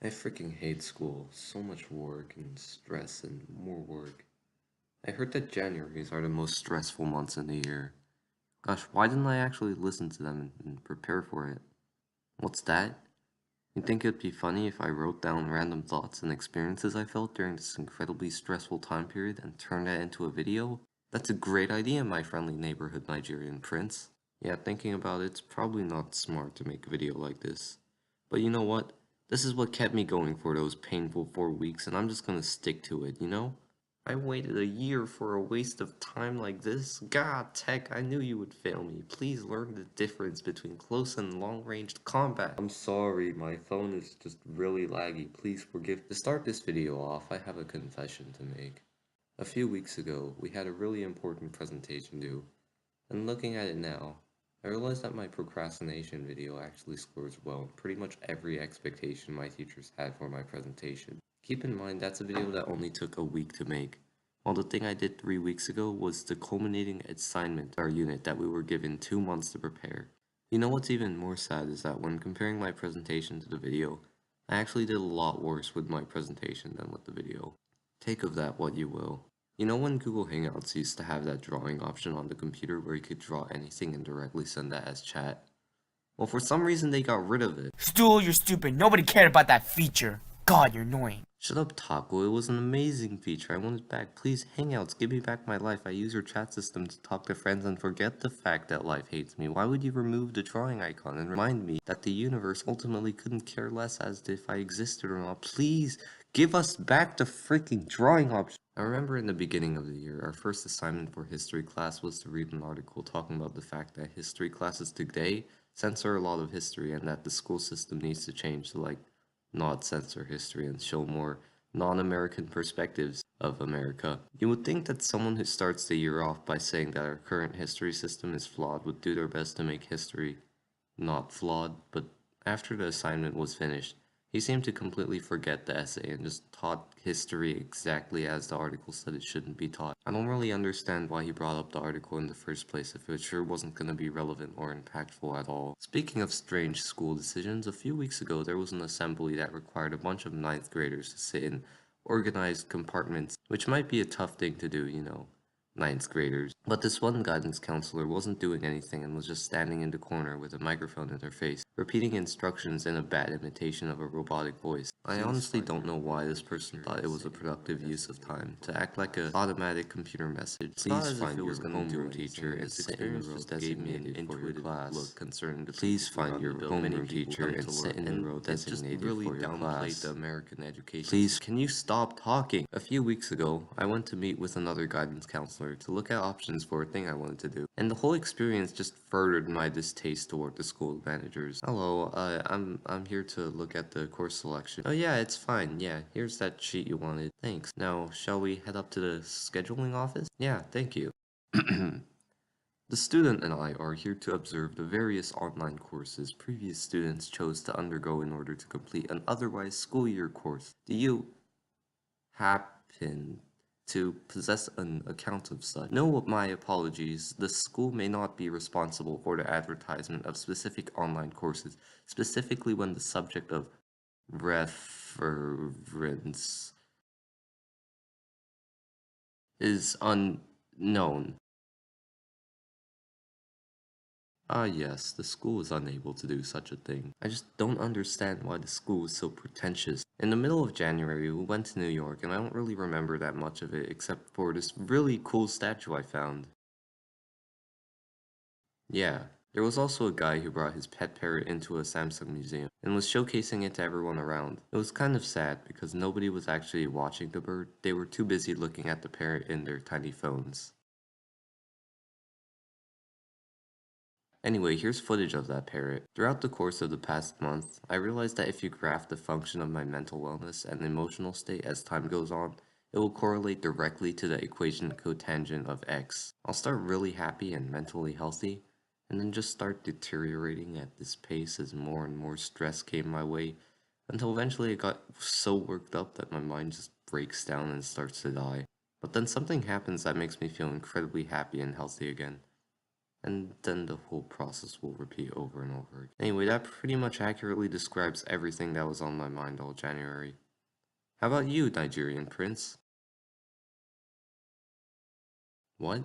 I freaking hate school. So much work and stress and more work. I heard that Januaries are the most stressful months in the year. Gosh, why didn't I actually listen to them and prepare for it? What's that? You think it'd be funny if I wrote down random thoughts and experiences I felt during this incredibly stressful time period and turned that into a video? That's a great idea, my friendly neighborhood Nigerian prince. Yeah, thinking about it, it's probably not smart to make a video like this. But you know what? This is what kept me going for those painful 4 weeks, and I'm just gonna stick to it, you know? I waited a year for a waste of time like this? God, Tech, I knew you would fail me. Please learn the difference between close and long-range combat. I'm sorry, my phone is just really laggy. Please forgive. To start this video off, I have a confession to make. A few weeks ago, we had a really important presentation due, and looking at it now, I realized that my procrastination video actually scores well in pretty much every expectation my teachers had for my presentation. Keep in mind that's a video that only took a week to make, while the thing I did 3 weeks ago was the culminating assignment to our unit that we were given 2 months to prepare. You know what's even more sad is that when comparing my presentation to the video, I actually did a lot worse with my presentation than with the video. Take of that what you will. You know when Google Hangouts used to have that drawing option on the computer where you could draw anything and directly send that as chat? Well, for some reason they got rid of it. Stool, you're stupid. Nobody cared about that feature. God, you're annoying. Shut up, Taco. It was an amazing feature. I want it back. Please, Hangouts, give me back my life. I use your chat system to talk to friends and forget the fact that life hates me. Why would you remove the drawing icon and remind me that the universe ultimately couldn't care less as to if I existed or not? Please, give us back the freaking drawing option. I remember in the beginning of the year, our first assignment for history class was to read an article talking about the fact that history classes today censor a lot of history and that the school system needs to change to not censor history and show more non-American perspectives of America. You would think that someone who starts the year off by saying that our current history system is flawed would do their best to make history not flawed, but after the assignment was finished, he seemed to completely forget the essay and just taught history exactly as the article said it shouldn't be taught. I don't really understand why he brought up the article in the first place if it sure wasn't going to be relevant or impactful at all. Speaking of strange school decisions, a few weeks ago there was an assembly that required a bunch of ninth graders to sit in organized compartments, which might be a tough thing to do, you know, ninth graders. But this one guidance counselor wasn't doing anything and was just standing in the corner with a microphone in her face, repeating instructions in a bad imitation of a robotic voice. I honestly don't know why this person thought it was a productive use of time to act like a automatic computer message. Please find your homeroom teacher and sit in the row designated for your class. Please find your homeroom teacher and sit in the row designated for your class. Please, can you stop talking? A few weeks ago, I went to meet with another guidance counselor to look at options for a thing I wanted to do, and the whole experience just furthered my distaste toward the school managers. Hello, I'm here to look at the course selection. Oh yeah, it's fine. Yeah, here's that sheet you wanted. Thanks. Now, shall we head up to the scheduling office? Yeah, thank you. The student and I are here to observe the various online courses previous students chose to undergo in order to complete an otherwise school year course. Do you happen to possess an account of such? No, my apologies. The school may not be responsible for the advertisement of specific online courses, specifically when the subject of reference is unknown. Ah yes, the school is unable to do such a thing. I just don't understand why the school is so pretentious. In the middle of January, we went to New York, and I don't really remember that much of it except for this really cool statue I found. Yeah, there was also a guy who brought his pet parrot into a Samsung museum and was showcasing it to everyone around. It was kind of sad because nobody was actually watching the bird, they were too busy looking at the parrot in their tiny phones. Anyway, here's footage of that parrot. Throughout the course of the past month, I realized that if you graph the function of my mental wellness and emotional state as time goes on, it will correlate directly to the equation cotangent of x. I'll start really happy and mentally healthy, and then just start deteriorating at this pace as more and more stress came my way, until eventually I got so worked up that my mind just breaks down and starts to die. But then something happens that makes me feel incredibly happy and healthy again. And then the whole process will repeat over and over again. Anyway, that pretty much accurately describes everything that was on my mind all January. How about you, Nigerian prince? What?